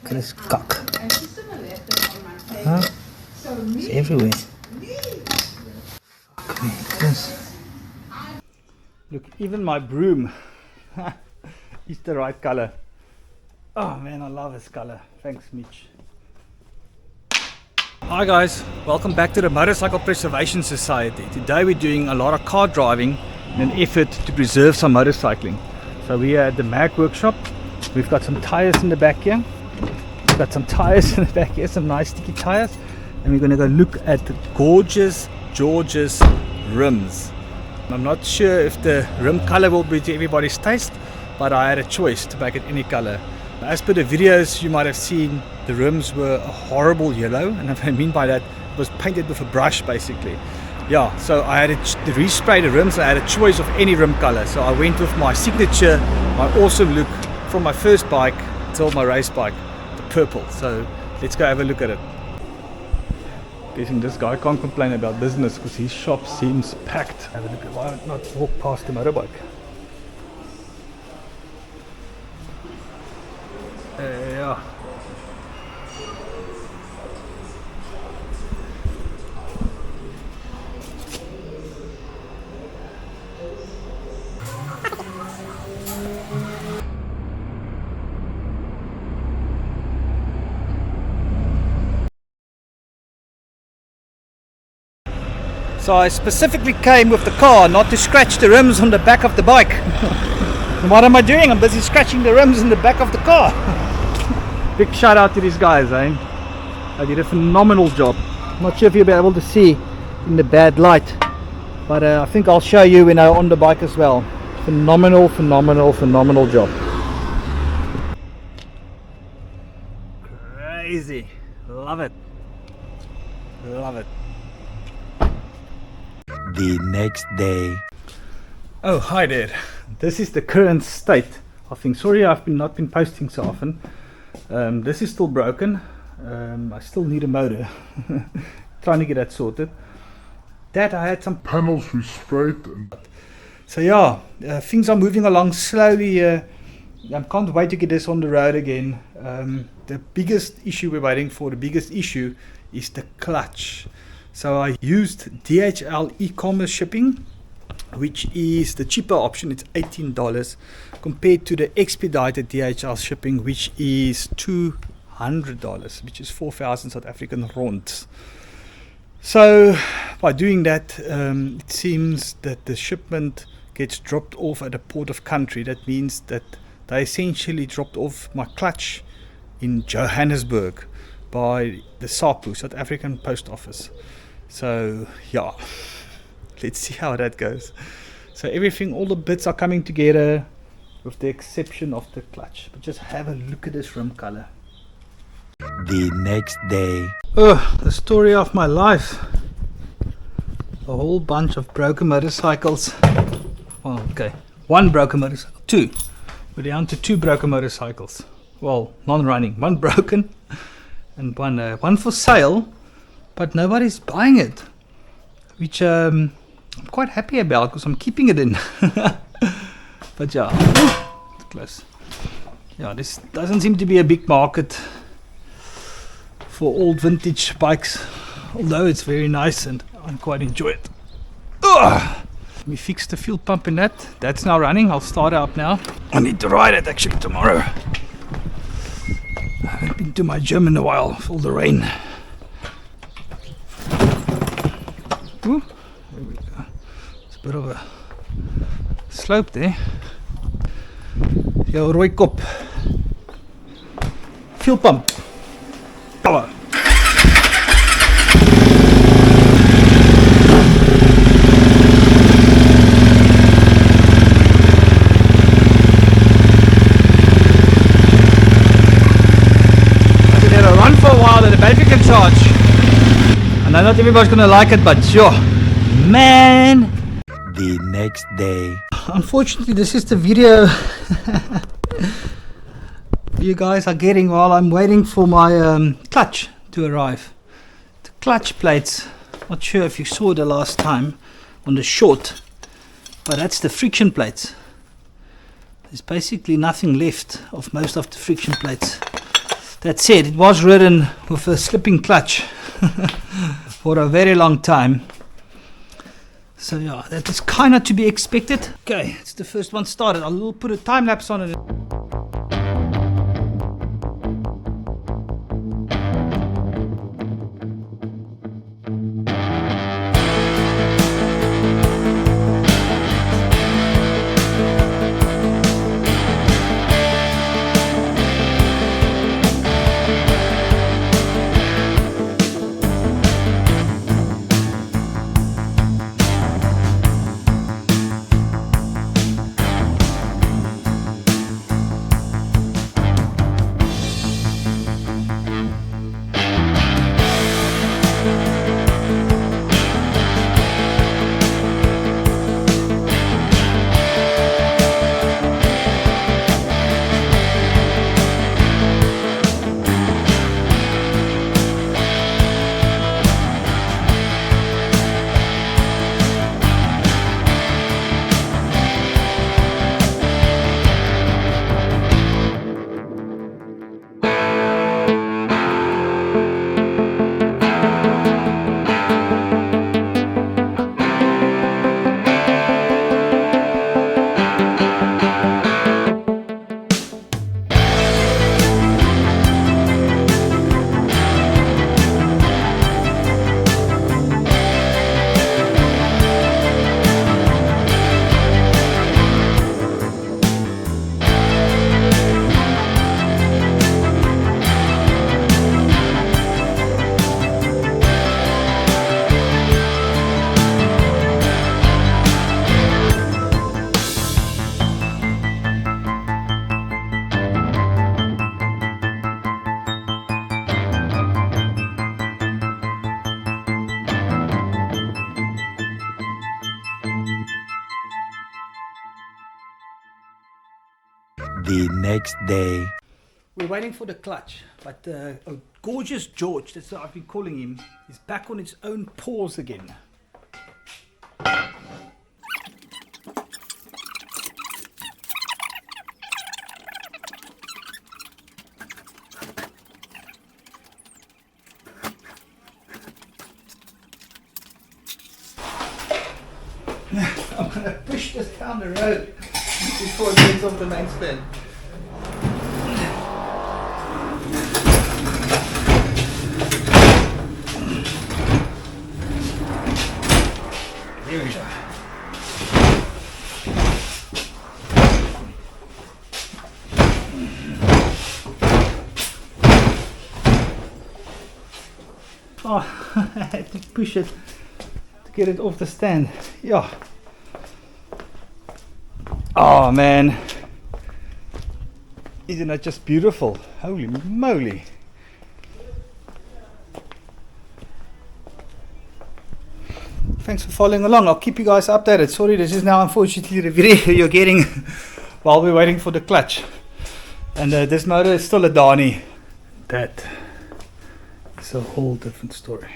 Look at this cock. Huh? It's everywhere. Fuck me, look at this. Look, even my broom is the right color. Oh man, I love this color. Thanks, Mitch. Hi guys, welcome back to the Motorcycle Preservation Society. Today we're doing a lot of car driving in an effort to preserve some motorcycling. So we are at the Mag workshop. We've got some tires in the back here. We've got some tires in the back here, some nice sticky tires. And we're going to go look at the gorgeous George's rims. I'm not sure if the rim color will be to everybody's taste, but I had a choice to make it any color. As per the videos you might have seen, the rims were a horrible yellow, and what I mean by that, it was painted with a brush basically. Yeah, so I had to respray the rims. I had a choice of any rim color, so I went with my signature, my awesome look from my first bike till my race bike, the purple. So let's go have a look at it. Guessing this guy can't complain about business because his shop seems packed. Have a look at why not walk past the motorbike. Yeah. So I specifically came with the car not to scratch the rims on the back of the bike. And what am I doing? I'm busy scratching the rims in the back of the car. Big shout out to these guys, eh? They did a phenomenal job. Not sure if you'll be able to see in the bad light, but I think I'll show you when I'm on the bike as well. Phenomenal job. Crazy. Love it. Love it. The next day. Oh, hi there. This is the current state of things. Sorry I've not been posting so often. This is still broken. I still need a motor. Trying to get that sorted. That I had some panels resprayed. So yeah, things are moving along slowly. I can't wait to get this on the road again. The biggest issue we're waiting for, the biggest issue is the clutch. So I used DHL e-commerce shipping, which is the cheaper option. It's $18 compared to the expedited DHL shipping, which is $200, which is 4,000 South African rands. So by doing that, it seems that the shipment gets dropped off at a port of country. That means that they essentially dropped off my clutch in Johannesburg by the SAPO, South African Post Office. So yeah, let's see how that goes. So everything, all the bits are coming together with the exception of the clutch. But just have a look at this rim color. The next day. Oh, the story of my life. A whole bunch of broken motorcycles. Well, okay, one broken motorcycle, two. We're down to two broken motorcycles. Well, non-running, one broken and one for sale, but nobody's buying it, which I'm quite happy about because I'm keeping it in. But yeah, close. Yeah, this doesn't seem to be a big market for old vintage bikes, although it's very nice and I quite enjoy it. Ugh. Let me fix the fuel pump in that. That's now running. I'll start it up now. I need to ride it actually tomorrow. I haven't been to my gym in a while for all the rain. Ooh, there we go. It's a bit of a slope there. Jou rooi kop. Fuel pump. Power. Run for a while that the battery can charge. I know not everybody's gonna like it, but sure, man. The next day. Unfortunately, this is the video you guys are getting while I'm waiting for my clutch to arrive. The clutch plates, not sure if you saw the last time on the short, but that's the friction plates. There's basically nothing left of most of the friction plates. That said, it was ridden with a slipping clutch for a very long time. So yeah, that is kind of to be expected. Okay, it's the first one started. I'll put a time lapse on it. The next day. We're waiting for the clutch, but oh, gorgeous George, that's what I've been calling him, is back on its own paws again. I'm going to push this down the road before it gets off the main stand. There we go. Oh, I had to push it to get it off the stand. Yeah. Oh man, isn't that just beautiful? Holy moly. Thanks for following along. I'll keep you guys updated. Sorry, this is now unfortunately the video you're getting while we're waiting for the clutch. And this motor is still a Dani. That is a whole different story.